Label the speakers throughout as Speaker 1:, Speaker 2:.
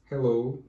Speaker 1: Hello.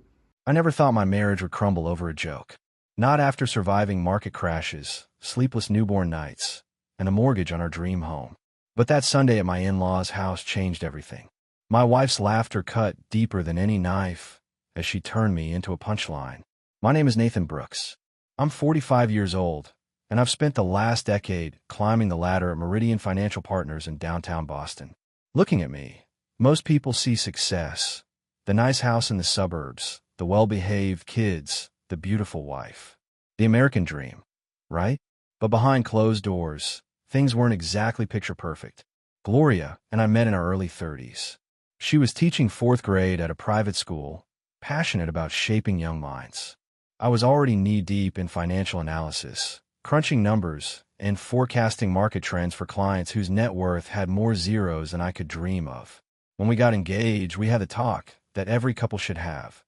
Speaker 2: I never thought my marriage would crumble over a joke. Not after surviving market crashes, sleepless newborn nights, and a mortgage on our dream home. But that Sunday at my in-laws' house changed everything. My wife's laughter cut deeper than any knife as she turned me into a punchline. My name is Nathan Brooks. I'm 45 years old, and I've spent the last decade climbing the ladder at Meridian Financial Partners in downtown Boston. Looking at me, most people see success, the nice house in the suburbs, the well-behaved kids, the beautiful wife. The American dream, right? But behind closed doors, things weren't exactly picture perfect. Gloria and I met in our early 30s. She was teaching fourth grade at a private school, passionate about shaping young minds. I was already knee-deep in financial analysis, crunching numbers, and forecasting market trends for clients whose net worth had more zeros than I could dream of. When we got engaged, we had the talk that every couple should have.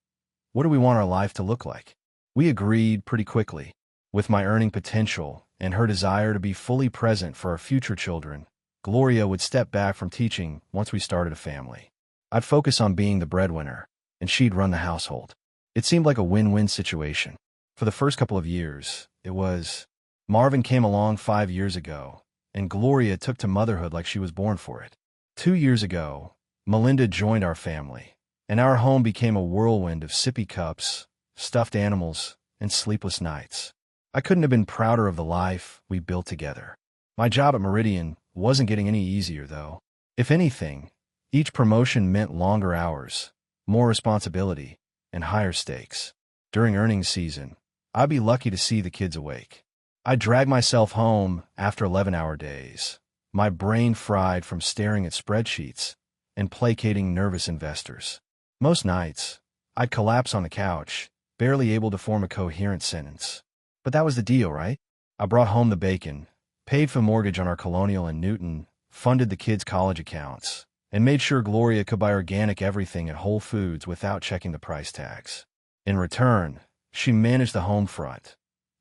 Speaker 2: What do we want our life to look like? We agreed pretty quickly. With my earning potential and her desire to be fully present for our future children, Gloria would step back from teaching once we started a family. I'd focus on being the breadwinner, and she'd run the household. It seemed like a win-win situation. For the first couple of years, it was. Marvin came along 5 years ago, and Gloria took to motherhood like she was born for it. 2 years ago, Melinda joined our family, and our home became a whirlwind of sippy cups, stuffed animals, and sleepless nights. I couldn't have been prouder of the life we built together. My job at Meridian wasn't getting any easier, though. If anything, each promotion meant longer hours, more responsibility, and higher stakes. During earnings season, I'd be lucky to see the kids awake. I'd drag myself home after 11-hour days, my brain fried from staring at spreadsheets and placating nervous investors. Most nights, I'd collapse on the couch, barely able to form a coherent sentence. But that was the deal, right? I brought home the bacon, paid for mortgage on our Colonial in Newton, funded the kids' college accounts, and made sure Gloria could buy organic everything at Whole Foods without checking the price tags. In return, she managed the home front,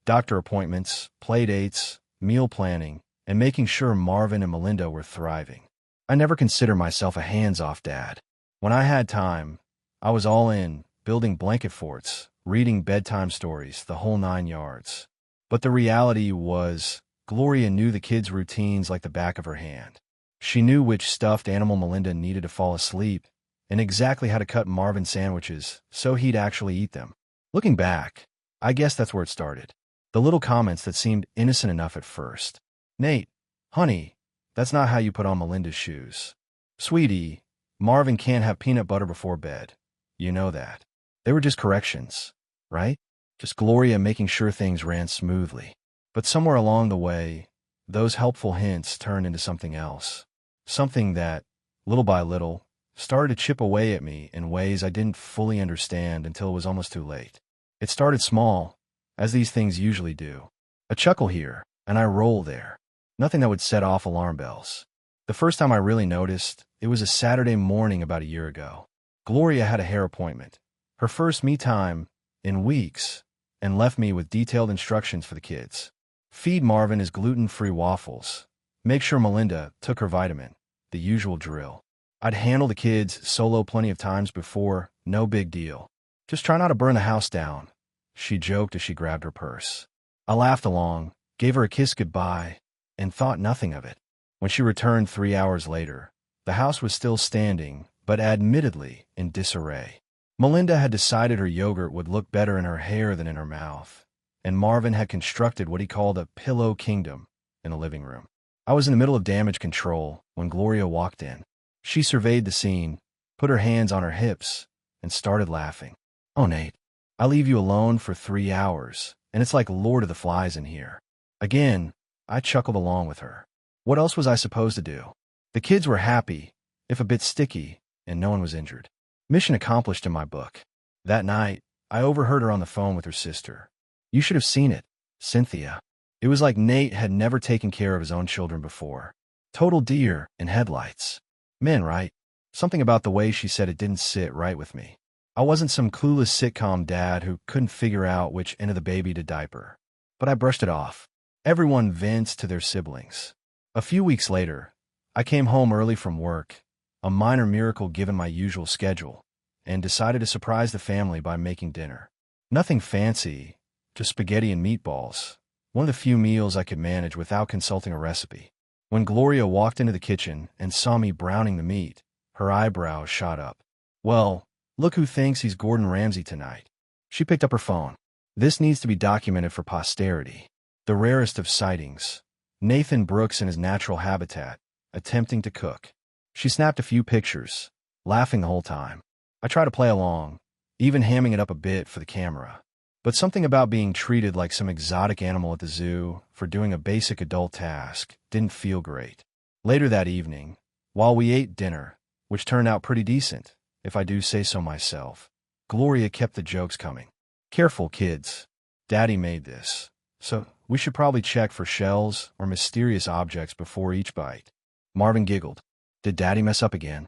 Speaker 2: doctor appointments, play dates, meal planning, and making sure Marvin and Melinda were thriving. I never considered myself a hands-off dad. When I had time, I was all in, building blanket forts, reading bedtime stories, the whole 9 yards. But the reality was, Gloria knew the kids' routines like the back of her hand. She knew which stuffed animal Melinda needed to fall asleep, and exactly how to cut Marvin sandwiches so he'd actually eat them. Looking back, I guess that's where it started. The little comments that seemed innocent enough at first. Nate, honey, that's not how you put on Melinda's shoes. Sweetie, Marvin can't have peanut butter before bed. You know that. They were just corrections, right? Just Gloria making sure things ran smoothly. But somewhere along the way, those helpful hints turned into something else. Something that, little by little, started to chip away at me in ways I didn't fully understand until it was almost too late. It started small, as these things usually do. A chuckle here, and I roll there. Nothing that would set off alarm bells. The first time I really noticed, it was a Saturday morning about a year ago. Gloria had a hair appointment, her first me time in weeks, and left me with detailed instructions for the kids. Feed Marvin his gluten-free waffles. Make sure Melinda took her vitamin. The usual drill. I'd handle the kids solo plenty of times before, no big deal. Just try not to burn the house down, she joked as she grabbed her purse. I laughed along, gave her a kiss goodbye, and thought nothing of it. When she returned 3 hours later, the house was still standing, but admittedly in disarray. Melinda had decided her yogurt would look better in her hair than in her mouth, and Marvin had constructed what he called a pillow kingdom in the living room. I was in the middle of damage control when Gloria walked in. She surveyed the scene, put her hands on her hips, and started laughing. Oh, Nate, I leave you alone for 3 hours, and it's like Lord of the Flies in here. Again, I chuckled along with her. What else was I supposed to do? The kids were happy, if a bit sticky, and no one was injured. Mission accomplished in my book. That night, I overheard her on the phone with her sister. You should have seen it, Cynthia. It was like Nate had never taken care of his own children before. Total deer in headlights. Men, right? Something about the way she said it didn't sit right with me. I wasn't some clueless sitcom dad who couldn't figure out which end of the baby to diaper. But I brushed it off. Everyone vents to their siblings. A few weeks later, I came home early from work, a minor miracle given my usual schedule, and decided to surprise the family by making dinner. Nothing fancy, just spaghetti and meatballs, one of the few meals I could manage without consulting a recipe. When Gloria walked into the kitchen and saw me browning the meat, her eyebrows shot up. "Well, look who thinks he's Gordon Ramsay tonight." She picked up her phone. "This needs to be documented for posterity." The rarest of sightings. Nathan Brooks in his natural habitat, attempting to cook. She snapped a few pictures, laughing the whole time. I tried to play along, even hamming it up a bit for the camera. But something about being treated like some exotic animal at the zoo for doing a basic adult task didn't feel great. Later that evening, while we ate dinner, which turned out pretty decent, if I do say so myself, Gloria kept the jokes coming. "Careful, kids. Daddy made this, so we should probably check for shells or mysterious objects before each bite." Marvin giggled. "Did Daddy mess up again?"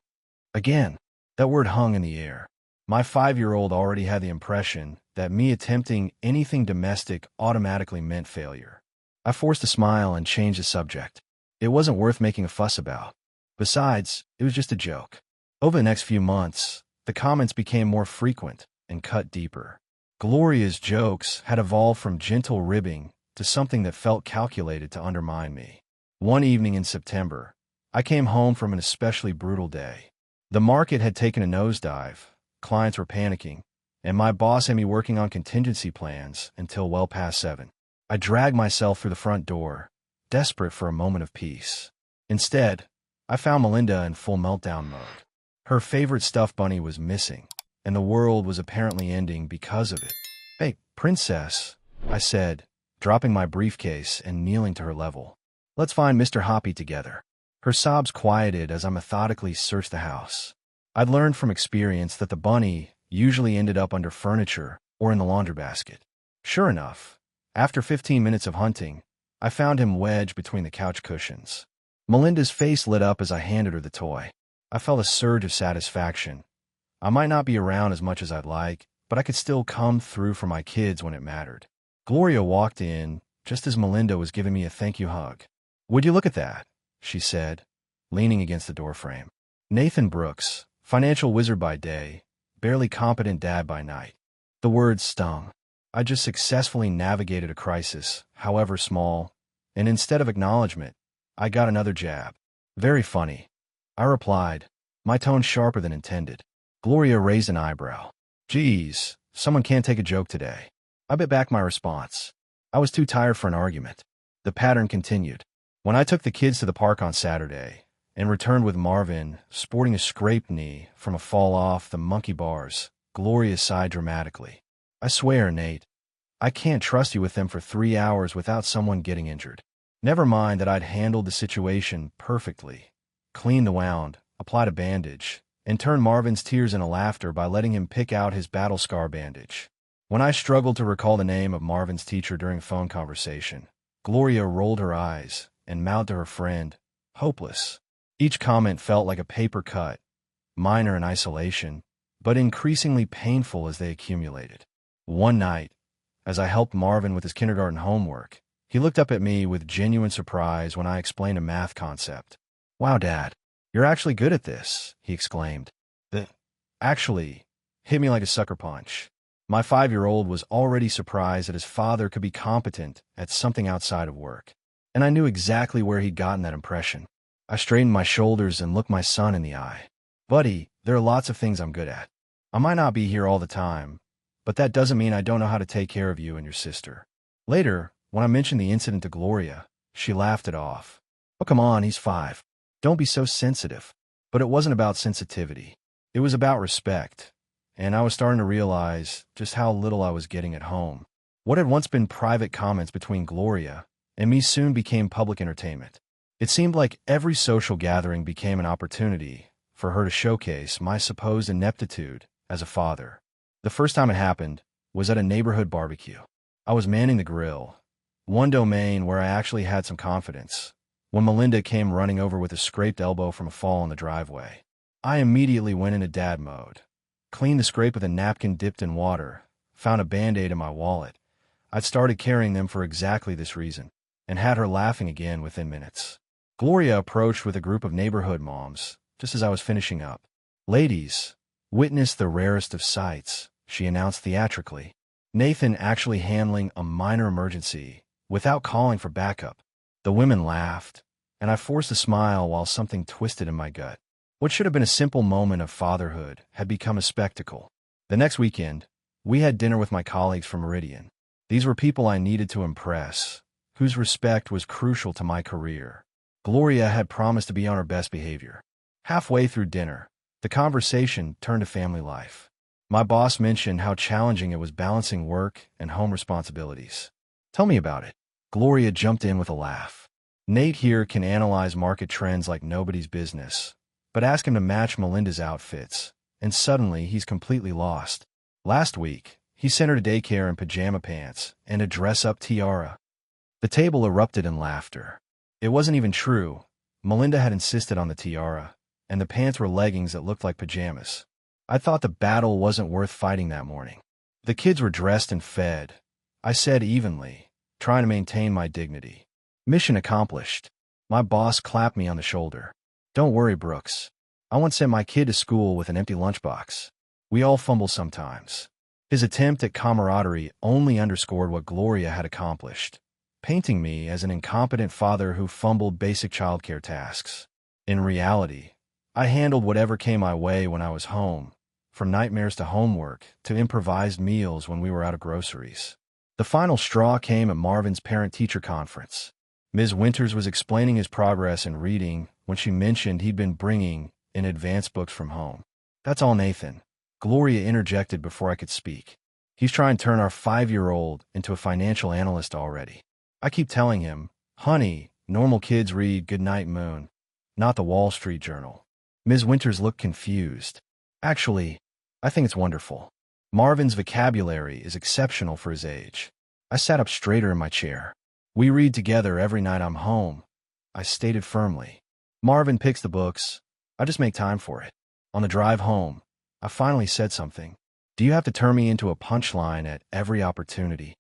Speaker 2: Again. That word hung in the air. My 5-year-old already had the impression that me attempting anything domestic automatically meant failure. I forced a smile and changed the subject. It wasn't worth making a fuss about. Besides, it was just a joke. Over the next few months, the comments became more frequent and cut deeper. Gloria's jokes had evolved from gentle ribbing to something that felt calculated to undermine me. One evening in September, I came home from an especially brutal day. The market had taken a nosedive, clients were panicking, and my boss had me working on contingency plans until well past 7. I dragged myself through the front door, desperate for a moment of peace. Instead, I found Melinda in full meltdown mode. Her favorite stuffed bunny was missing, and the world was apparently ending because of it. "Hey, princess," I said, dropping my briefcase and kneeling to her level. "Let's find Mr. Hoppy together." Her sobs quieted as I methodically searched the house. I'd learned from experience that the bunny usually ended up under furniture or in the laundry basket. Sure enough, after 15 minutes of hunting, I found him wedged between the couch cushions. Melinda's face lit up as I handed her the toy. I felt a surge of satisfaction. I might not be around as much as I'd like, but I could still come through for my kids when it mattered. Gloria walked in just as Melinda was giving me a thank you hug. "Would you look at that?" she said, leaning against the doorframe. Nathan Brooks, financial wizard by day, barely competent dad by night. The words stung. I just successfully navigated a crisis, however small, and instead of acknowledgement, I got another jab. "Very funny," I replied, my tone sharper than intended. Gloria raised an eyebrow. "Geez, someone can't take a joke today." I bit back my response. I was too tired for an argument. The pattern continued. When I took the kids to the park on Saturday and returned with Marvin sporting a scraped knee from a fall off the monkey bars, Gloria sighed dramatically. "I swear, Nate, I can't trust you with them for 3 hours without someone getting injured." Never mind that I'd handled the situation perfectly, cleaned the wound, applied a bandage, and turned Marvin's tears into laughter by letting him pick out his battle scar bandage. When I struggled to recall the name of Marvin's teacher during a phone conversation, Gloria rolled her eyes and mouthed to her friend, "Hopeless." Each comment felt like a paper cut, minor in isolation, but increasingly painful as they accumulated. One night, as I helped Marvin with his kindergarten homework, he looked up at me with genuine surprise when I explained a math concept. "Wow, Dad, you're actually good at this," he exclaimed. "That actually hit me like a sucker punch." My 5-year-old was already surprised that his father could be competent at something outside of work, and I knew exactly where he'd gotten that impression. I straightened my shoulders and looked my son in the eye. "Buddy, there are lots of things I'm good at. I might not be here all the time, but that doesn't mean I don't know how to take care of you and your sister." Later, when I mentioned the incident to Gloria, she laughed it off. "Oh, come on, he's 5. Don't be so sensitive." But it wasn't about sensitivity. It was about respect, and I was starting to realize just how little I was getting at home. What had once been private comments between Gloria and me soon became public entertainment. It seemed like every social gathering became an opportunity for her to showcase my supposed ineptitude as a father. The first time it happened was at a neighborhood barbecue. I was manning the grill, one domain where I actually had some confidence, when Melinda came running over with a scraped elbow from a fall in the driveway. I immediately went into dad mode, cleaned the scrape with a napkin dipped in water, found a Band-Aid in my wallet. I'd started carrying them for exactly this reason, and had her laughing again within minutes. Gloria approached with a group of neighborhood moms, just as I was finishing up. "Ladies, Witness the rarest of sights, she announced theatrically. Nathan actually handling a minor emergency without calling for backup. The women laughed, and I forced a smile while something twisted in my gut. What should have been a simple moment of fatherhood had become a spectacle. The next weekend, we had dinner with my colleagues from Meridian. These were people I needed to impress, whose respect was crucial to my career. Gloria had promised to be on her best behavior. Halfway through dinner, the conversation turned to family life. My boss mentioned how challenging it was balancing work and home responsibilities. Tell me about it. Gloria jumped in with a laugh. Nate here can analyze market trends like nobody's business, but ask him to match Melinda's outfits, and suddenly he's completely lost. Last week, he sent her to daycare in pajama pants and a dress-up tiara. The table erupted in laughter. It wasn't even true. Melinda had insisted on the tiara, and the pants were leggings that looked like pajamas. I thought the battle wasn't worth fighting that morning. The kids were dressed and fed, I said evenly, trying to maintain my dignity. Mission accomplished. My boss clapped me on the shoulder. Don't worry, Brooks. I once sent my kid to school with an empty lunchbox. We all fumble sometimes. His attempt at camaraderie only underscored what Gloria had accomplished, painting me as an incompetent father who fumbled basic childcare tasks. In reality, I handled whatever came my way when I was home, from nightmares to homework to improvised meals when we were out of groceries. The final straw came at Marvin's parent-teacher conference. Ms. Winters was explaining his progress in reading when she mentioned he'd been bringing in advanced books from home. That's all, Nathan. Gloria interjected before I could speak. He's trying to turn our 5-year-old into a financial analyst already. I keep telling him, honey, normal kids read Goodnight Moon, not the Wall Street Journal. Ms. Winters looked confused. Actually, I think it's wonderful. Marvin's vocabulary is exceptional for his age. I sat up straighter in my chair. We read together every night I'm home, I stated firmly. Marvin picks the books. I just make time for it. On the drive home, I finally said something. Do you have to turn me into a punchline at every opportunity?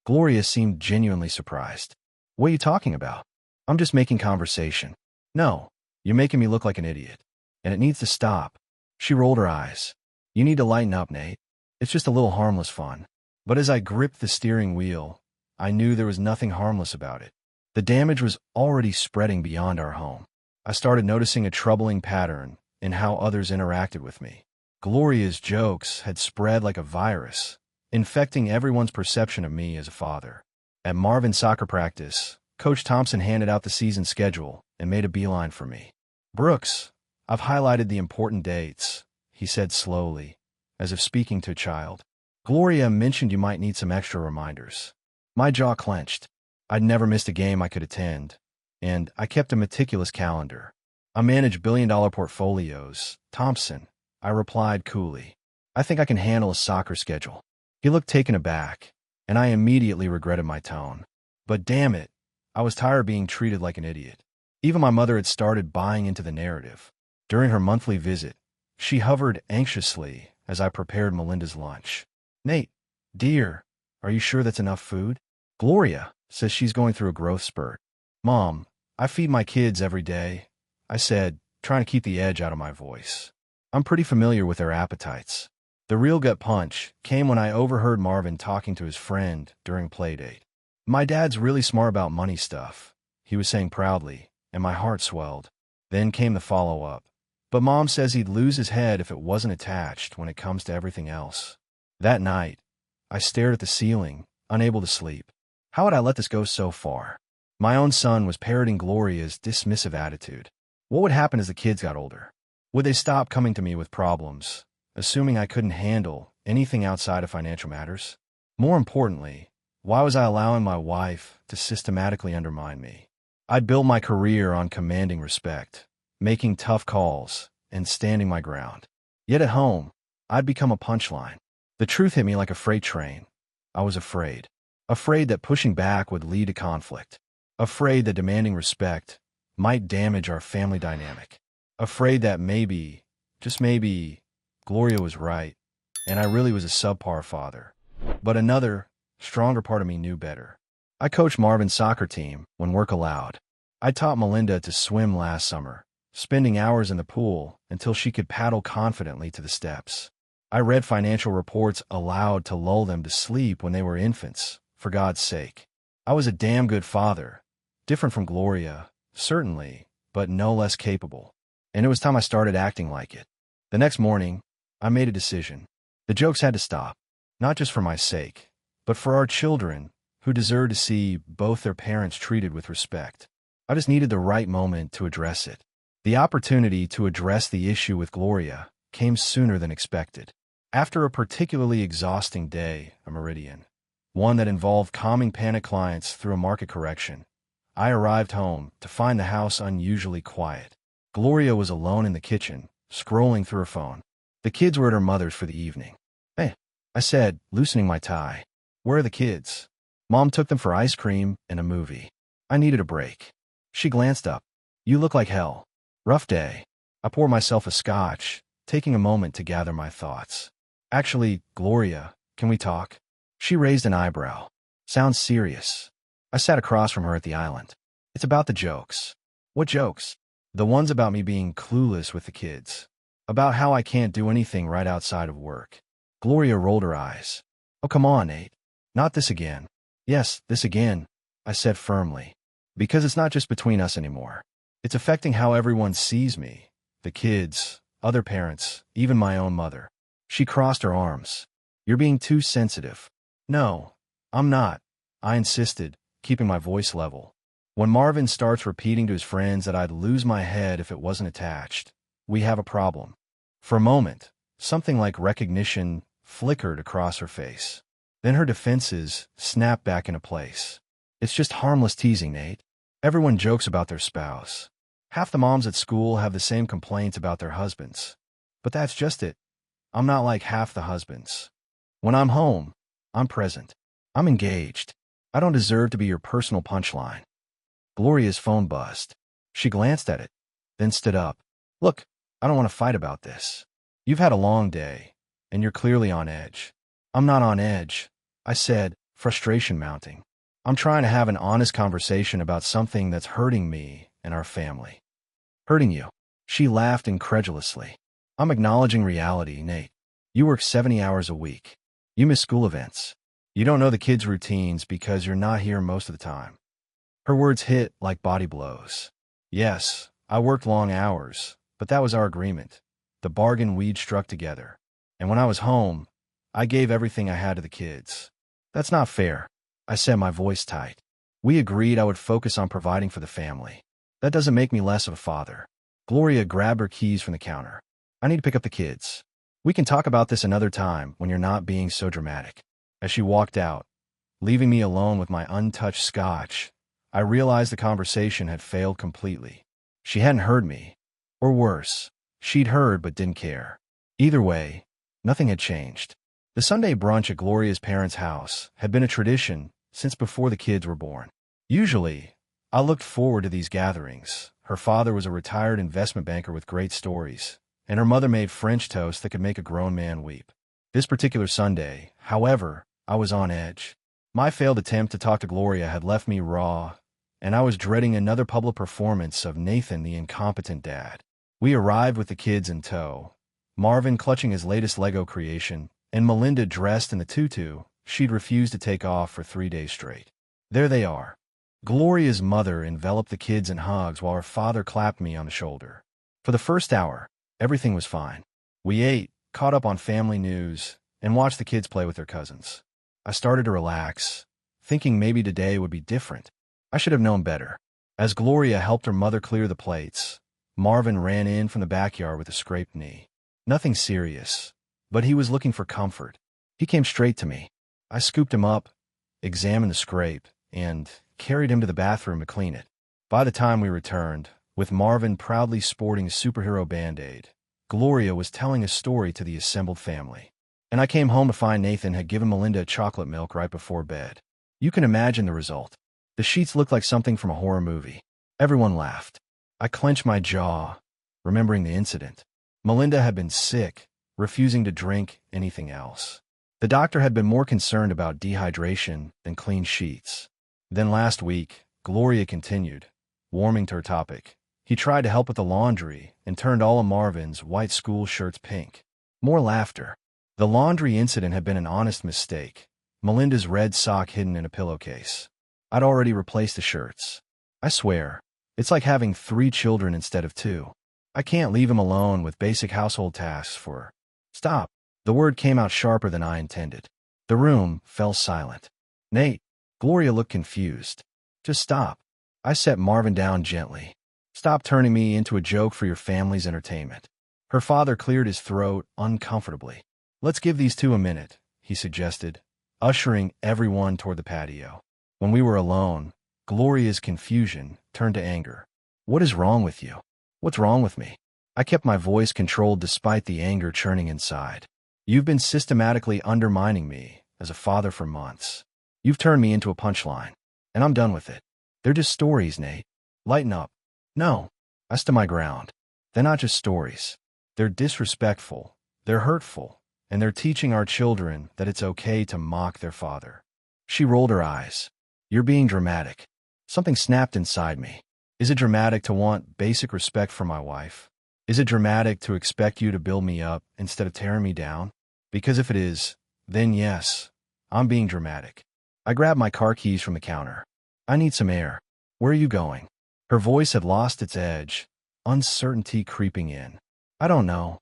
Speaker 2: Gloria seemed genuinely surprised. What are you talking about? I'm just making conversation. No, you're making me look like an idiot. And it needs to stop. She rolled her eyes. You need to lighten up, Nate. It's just a little harmless fun. But as I gripped the steering wheel, I knew there was nothing harmless about it. The damage was already spreading beyond our home. I started noticing a troubling pattern in how others interacted with me. Gloria's jokes had spread like a virus, infecting everyone's perception of me as a father. At Marvin's soccer practice, Coach Thompson handed out the season schedule and made a beeline for me. Brooks, I've highlighted the important dates, he said slowly, as if speaking to a child. Gloria mentioned you might need some extra reminders. My jaw clenched. I'd never missed a game I could attend, and I kept a meticulous calendar. I manage billion-dollar portfolios, Thompson, I replied coolly. I think I can handle a soccer schedule. He looked taken aback, and I immediately regretted my tone. But damn it, I was tired of being treated like an idiot. Even my mother had started buying into the narrative. During her monthly visit, she hovered anxiously as I prepared Melinda's lunch. Nate, dear, are you sure that's enough food? Gloria says she's going through a growth spurt. Mom, I feed my kids every day, I said, trying to keep the edge out of my voice. I'm pretty familiar with their appetites. The real gut punch came when I overheard Marvin talking to his friend during playdate. My dad's really smart about money stuff, he was saying proudly, and my heart swelled. Then came the follow-up. But Mom says he'd lose his head if it wasn't attached when it comes to everything else. That night, I stared at the ceiling, unable to sleep. How had I let this go so far? My own son was parroting Gloria's dismissive attitude. What would happen as the kids got older? Would they stop coming to me with problems, assuming I couldn't handle anything outside of financial matters? More importantly, why was I allowing my wife to systematically undermine me? I'd built my career on commanding respect, making tough calls, and standing my ground. Yet at home, I'd become a punchline. The truth hit me like a freight train. I was afraid. Afraid that pushing back would lead to conflict. Afraid that demanding respect might damage our family dynamic. Afraid that maybe, just maybe, Gloria was right, and I really was a subpar father. But another, stronger part of me knew better. I coached Marvin's soccer team when work allowed. I taught Melinda to swim last summer, spending hours in the pool until she could paddle confidently to the steps. I read financial reports aloud to lull them to sleep when they were infants, for God's sake. I was a damn good father, different from Gloria, certainly, but no less capable. And it was time I started acting like it. The next morning, I made a decision. The jokes had to stop, not just for my sake, but for our children, who deserve to see both their parents treated with respect. I just needed the right moment to address it. The opportunity to address the issue with Gloria came sooner than expected. After a particularly exhausting day, a meridian, one that involved calming panic clients through a market correction, I arrived home to find the house unusually quiet. Gloria was alone in the kitchen, scrolling through her phone. The kids were at her mother's for the evening. "Hey," I said, loosening my tie. "Where are the kids?" "Mom took them for ice cream and a movie. I needed a break." She glanced up. "You look like hell." "Rough day." I poured myself a scotch, taking a moment to gather my thoughts. "Actually, Gloria, can we talk?" She raised an eyebrow. "Sounds serious." I sat across from her at the island. "It's about the jokes." "What jokes?" "The ones about me being clueless with the kids. About how I can't do anything right outside of work." Gloria rolled her eyes. "Oh, come on, Nate. Not this again." "Yes, this again," I said firmly. "Because it's not just between us anymore. It's affecting how everyone sees me. The kids, other parents, even my own mother." She crossed her arms. "You're being too sensitive." "No, I'm not," I insisted, keeping my voice level. "When Marvin starts repeating to his friends that I'd lose my head if it wasn't attached, we have a problem." For a moment, something like recognition flickered across her face. Then her defenses snapped back into place. "It's just harmless teasing, Nate. Everyone jokes about their spouse. Half the moms at school have the same complaints about their husbands. But that's just it. I'm not like half the husbands. When I'm home, I'm present. I'm engaged. I don't deserve to be your personal punchline." Gloria's phone buzzed. She glanced at it, then stood up. "Look, I don't want to fight about this. You've had a long day, and you're clearly on edge." "I'm not on edge," I said, frustration mounting. "I'm trying to have an honest conversation about something that's hurting me and our family." "Hurting you?" She laughed incredulously. "I'm acknowledging reality, Nate. You work 70 hours a week. You miss school events. You don't know the kids' routines because you're not here most of the time." Her words hit like body blows. Yes, I worked long hours, but that was our agreement, the bargain we'd struck together. And when I was home, I gave everything I had to the kids. "That's not fair," I said, my voice tight. "We agreed I would focus on providing for the family. That doesn't make me less of a father." Gloria grabbed her keys from the counter. "I need to pick up the kids. We can talk about this another time when you're not being so dramatic." As she walked out, leaving me alone with my untouched scotch, I realized the conversation had failed completely. She hadn't heard me. Or worse, she'd heard but didn't care. Either way, nothing had changed. The Sunday brunch at Gloria's parents' house had been a tradition since before the kids were born. Usually, I looked forward to these gatherings. Her father was a retired investment banker with great stories, and her mother made French toast that could make a grown man weep. This particular Sunday, however, I was on edge. My failed attempt to talk to Gloria had left me raw, and I was dreading another public performance of Nathan the incompetent dad. We arrived with the kids in tow, Marvin clutching his latest Lego creation, and Melinda dressed in the tutu she'd refused to take off for 3 days straight. There they are. Gloria's mother enveloped the kids in hugs while her father clapped me on the shoulder. For the first hour, everything was fine. We ate, caught up on family news, and watched the kids play with their cousins. I started to relax, thinking maybe today would be different. I should have known better. As Gloria helped her mother clear the plates, Marvin ran in from the backyard with a scraped knee. Nothing serious, but he was looking for comfort. He came straight to me. I scooped him up, examined the scrape, and carried him to the bathroom to clean it. By the time we returned, with Marvin proudly sporting a superhero Band-Aid, Gloria was telling a story to the assembled family. And I came home to find Nathan had given Melinda chocolate milk right before bed. You can imagine the result. The sheets looked like something from a horror movie. Everyone laughed. I clenched my jaw, remembering the incident. Melinda had been sick, refusing to drink anything else. The doctor had been more concerned about dehydration than clean sheets. Then last week, Gloria continued, warming to her topic. He tried to help with the laundry and turned all of Marvin's white school shirts pink. More laughter. The laundry incident had been an honest mistake. Melinda's red sock hidden in a pillowcase. I'd already replaced the shirts. I swear, it's like having 3 children instead of 2. I can't leave him alone with basic household tasks for... Stop. The word came out sharper than I intended. The room fell silent. Nate. Gloria looked confused. Just stop. I set Marvin down gently. Stop turning me into a joke for your family's entertainment. Her father cleared his throat uncomfortably. Let's give these 2 a minute, he suggested, ushering everyone toward the patio. When we were alone, Gloria's confusion turned to anger. What is wrong with you? What's wrong with me? I kept my voice controlled despite the anger churning inside. You've been systematically undermining me as a father for months. You've turned me into a punchline, and I'm done with it. They're just stories, Nate. Lighten up. No. I stood my ground. They're not just stories. They're disrespectful, they're hurtful, and they're teaching our children that it's okay to mock their father. She rolled her eyes. You're being dramatic. Something snapped inside me. Is it dramatic to want basic respect for my wife? Is it dramatic to expect you to build me up instead of tearing me down? Because if it is, then yes, I'm being dramatic. I grabbed my car keys from the counter. I need some air. Where are you going? Her voice had lost its edge, uncertainty creeping in. I don't know,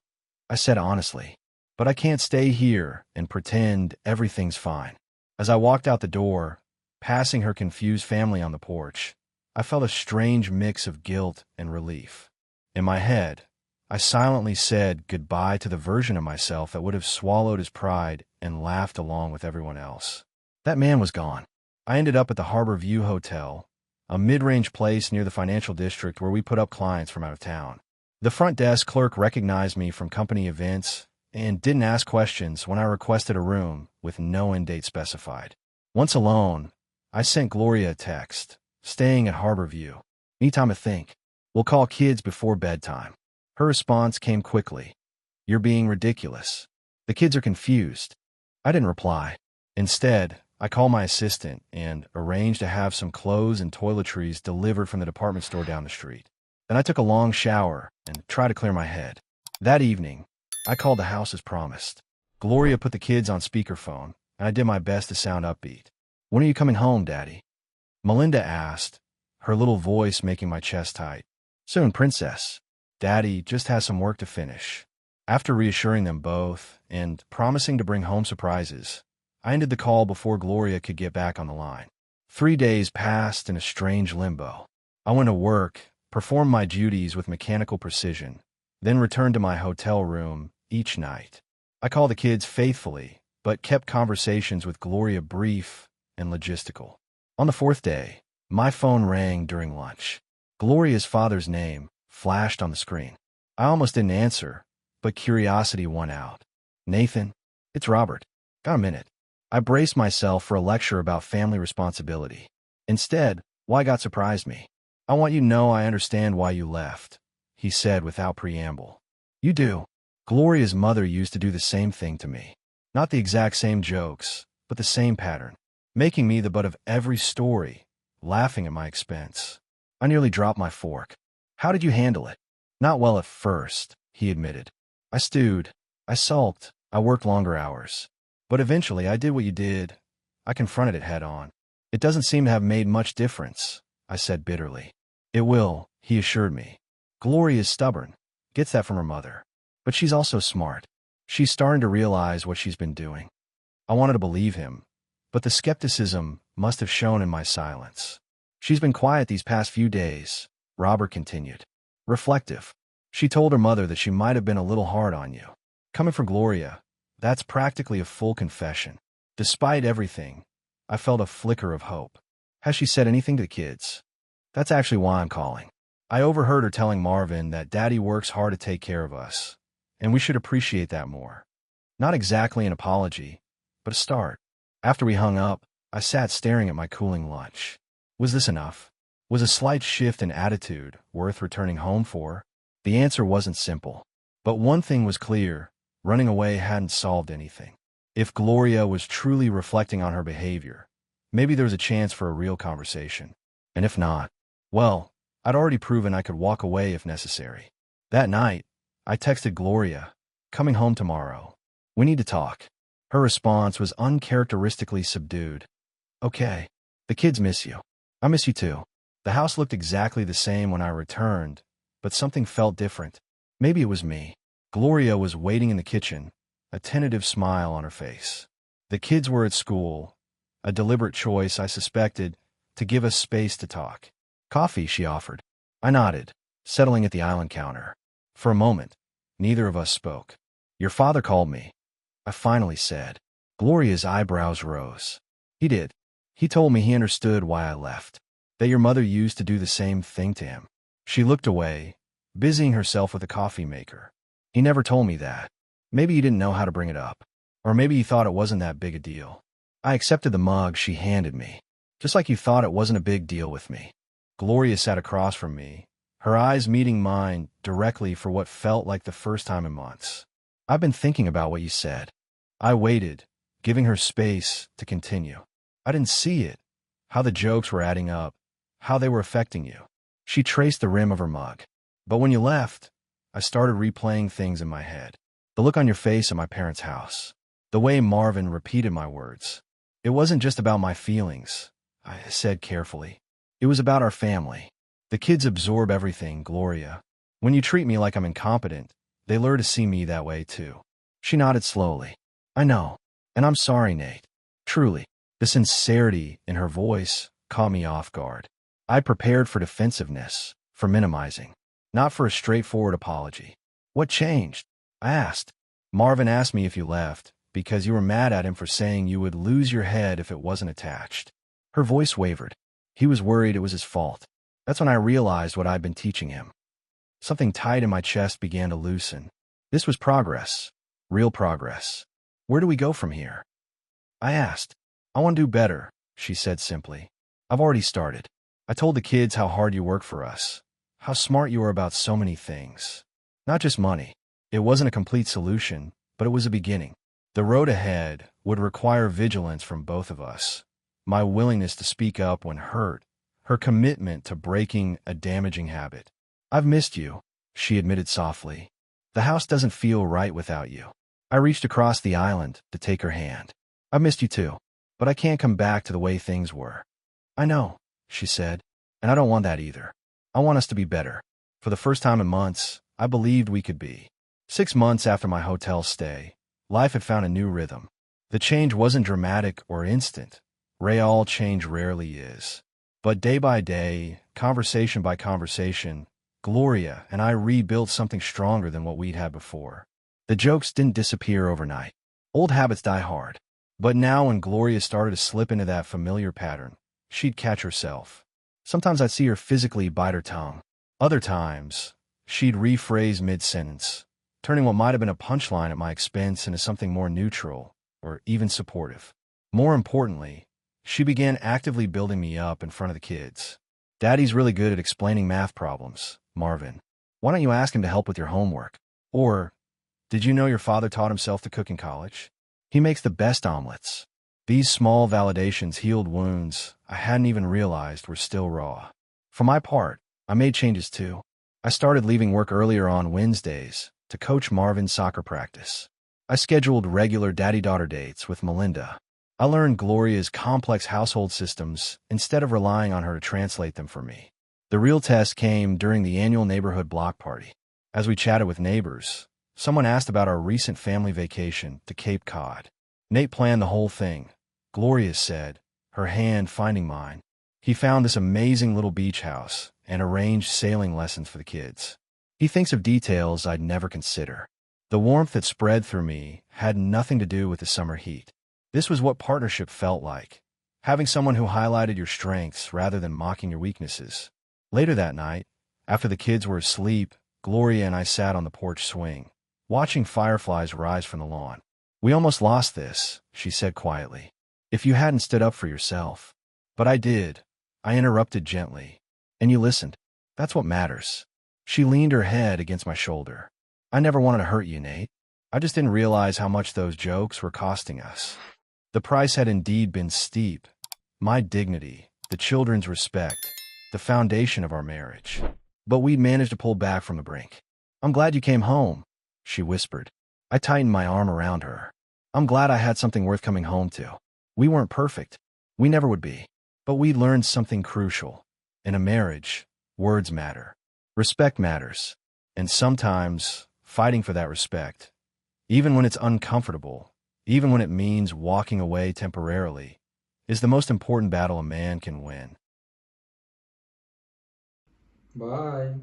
Speaker 2: I said honestly, but I can't stay here and pretend everything's fine. As I walked out the door, passing her confused family on the porch, I felt a strange mix of guilt and relief. In my head, I silently said goodbye to the version of myself that would have swallowed his pride and laughed along with everyone else. That man was gone. I ended up at the Harbor View Hotel, a mid-range place near the financial district where we put up clients from out of town. The front desk clerk recognized me from company events and didn't ask questions when I requested a room with no end date specified. Once alone, I sent Gloria a text, staying at Harbor View. Need time to think. We'll call kids before bedtime. Her response came quickly. You're being ridiculous. The kids are confused. I didn't reply. Instead, I called my assistant and arranged to have some clothes and toiletries delivered from the department store down the street. Then I took a long shower and tried to clear my head. That evening, I called the house as promised. Gloria put the kids on speakerphone, and I did my best to sound upbeat. When are you coming home, Daddy? Melinda asked, her little voice making my chest tight. Soon, Princess. Daddy just has some work to finish. After reassuring them both and promising to bring home surprises, I ended the call before Gloria could get back on the line. 3 days passed in a strange limbo. I went to work, performed my duties with mechanical precision, then returned to my hotel room each night. I called the kids faithfully, but kept conversations with Gloria brief and logistical. On the 4th day, my phone rang during lunch. Gloria's father's name flashed on the screen. I almost didn't answer, but curiosity won out. Nathan, it's Robert. Got a minute? I braced myself for a lecture about family responsibility. Instead, Wygott surprised me. I want you to know I understand why you left, he said without preamble. You do. Gloria's mother used to do the same thing to me. Not the exact same jokes, but the same pattern, making me the butt of every story, laughing at my expense. I nearly dropped my fork. How did you handle it? Not well at first, he admitted. I stewed. I sulked. I worked longer hours. But eventually I did what you did. I confronted it head on. It doesn't seem to have made much difference, I said bitterly. It will, he assured me. Gloria is stubborn. Gets that from her mother. But she's also smart. She's starting to realize what she's been doing. I wanted to believe him, but the skepticism must have shown in my silence. She's been quiet these past few days, Robert continued. Reflective. She told her mother that she might have been a little hard on you. Coming from Gloria, that's practically a full confession. Despite everything, I felt a flicker of hope. Has she said anything to the kids? That's actually why I'm calling. I overheard her telling Marvin that Daddy works hard to take care of us, and we should appreciate that more. Not exactly an apology, but a start. After we hung up, I sat staring at my cooling lunch. Was this enough? Was a slight shift in attitude worth returning home for? The answer wasn't simple. But one thing was clear. Running away hadn't solved anything. If Gloria was truly reflecting on her behavior, maybe there was a chance for a real conversation. And if not, well, I'd already proven I could walk away if necessary. That night, I texted Gloria, "Coming home tomorrow. We need to talk." Her response was uncharacteristically subdued. "Okay. The kids miss you. I miss you too." The house looked exactly the same when I returned, but something felt different. Maybe it was me. Gloria was waiting in the kitchen, a tentative smile on her face. The kids were at school, a deliberate choice, I suspected, to give us space to talk. "Coffee," she offered. I nodded, settling at the island counter. For a moment, neither of us spoke. "Your father called me," I finally said. Gloria's eyebrows rose. "He did. He told me he understood why I left. That your mother used to do the same thing to him." She looked away, busying herself with a coffee maker. "He never told me that. Maybe he didn't know how to bring it up. Or maybe he thought it wasn't that big a deal." I accepted the mug she handed me. "Just like you thought it wasn't a big deal with me." Gloria sat across from me, her eyes meeting mine directly for what felt like the first time in months. "I've been thinking about what you said." I waited, giving her space to continue. "I didn't see it, how the jokes were adding up, how they were affecting you." She traced the rim of her mug. "But when you left, I started replaying things in my head. The look on your face at my parents' house. The way Marvin repeated my words. It wasn't just about my feelings," I said carefully. "It was about our family. The kids absorb everything, Gloria. When you treat me like I'm incompetent, they learn to see me that way too." She nodded slowly. "I know. And I'm sorry, Nate. Truly." The sincerity in her voice caught me off guard. I prepared for defensiveness, for minimizing, not for a straightforward apology. "What changed?" I asked. "Marvin asked me if you left, because you were mad at him for saying you would lose your head if it wasn't attached." Her voice wavered. "He was worried it was his fault." That's when I realized what I'd been teaching him. Something tight in my chest began to loosen. This was progress. Real progress. "Where do we go from here?" I asked. "I want to do better," she said simply. "I've already started. I told the kids how hard you work for us, how smart you are about so many things. Not just money. It wasn't a complete solution, but it was a beginning. The road ahead would require vigilance from both of us. My willingness to speak up when hurt, her commitment to breaking a damaging habit. "I've missed you," she admitted softly. "The house doesn't feel right without you." I reached across the island to take her hand. "I've missed you too, but I can't come back to the way things were." "I know," she said, "and I don't want that either. I want us to be better." For the first time in months, I believed we could be. 6 months after my hotel stay, life had found a new rhythm. The change wasn't dramatic or instant. Real change rarely is. But day by day, conversation by conversation, Gloria and I rebuilt something stronger than what we'd had before. The jokes didn't disappear overnight. Old habits die hard. But now when Gloria started to slip into that familiar pattern, she'd catch herself. Sometimes I'd see her physically bite her tongue. Other times, she'd rephrase mid-sentence, turning what might have been a punchline at my expense into something more neutral or even supportive. More importantly, she began actively building me up in front of the kids. "Daddy's really good at explaining math problems, Marvin. Why don't you ask him to help with your homework?" Or, "Did you know your father taught himself to cook in college? He makes the best omelets." These small validations healed wounds I hadn't even realized were still raw. For my part, I made changes too. I started leaving work earlier on Wednesdays to coach Marvin's soccer practice. I scheduled regular daddy-daughter dates with Melinda. I learned Gloria's complex household systems instead of relying on her to translate them for me. The real test came during the annual neighborhood block party. As we chatted with neighbors, someone asked about our recent family vacation to Cape Cod. "Nate planned the whole thing," Gloria said, her hand finding mine. "He found this amazing little beach house and arranged sailing lessons for the kids. He thinks of details I'd never consider." The warmth that spread through me had nothing to do with the summer heat. This was what partnership felt like, having someone who highlighted your strengths rather than mocking your weaknesses. Later that night, after the kids were asleep, Gloria and I sat on the porch swing, watching fireflies rise from the lawn. "We almost lost this," she said quietly. "If you hadn't stood up for yourself." "But I did," I interrupted gently. "And you listened. That's what matters." She leaned her head against my shoulder. "I never wanted to hurt you, Nate. I just didn't realize how much those jokes were costing us." The price had indeed been steep. My dignity, the children's respect, the foundation of our marriage. But we'd managed to pull back from the brink. "I'm glad you came home," she whispered. I tightened my arm around her. "I'm glad I had something worth coming home to. We weren't perfect. We never would be. But we learned something crucial. In a marriage, words matter. Respect matters. And sometimes, fighting for that respect, even when it's uncomfortable, even when it means walking away temporarily, is the most important battle a man can win."
Speaker 1: Bye.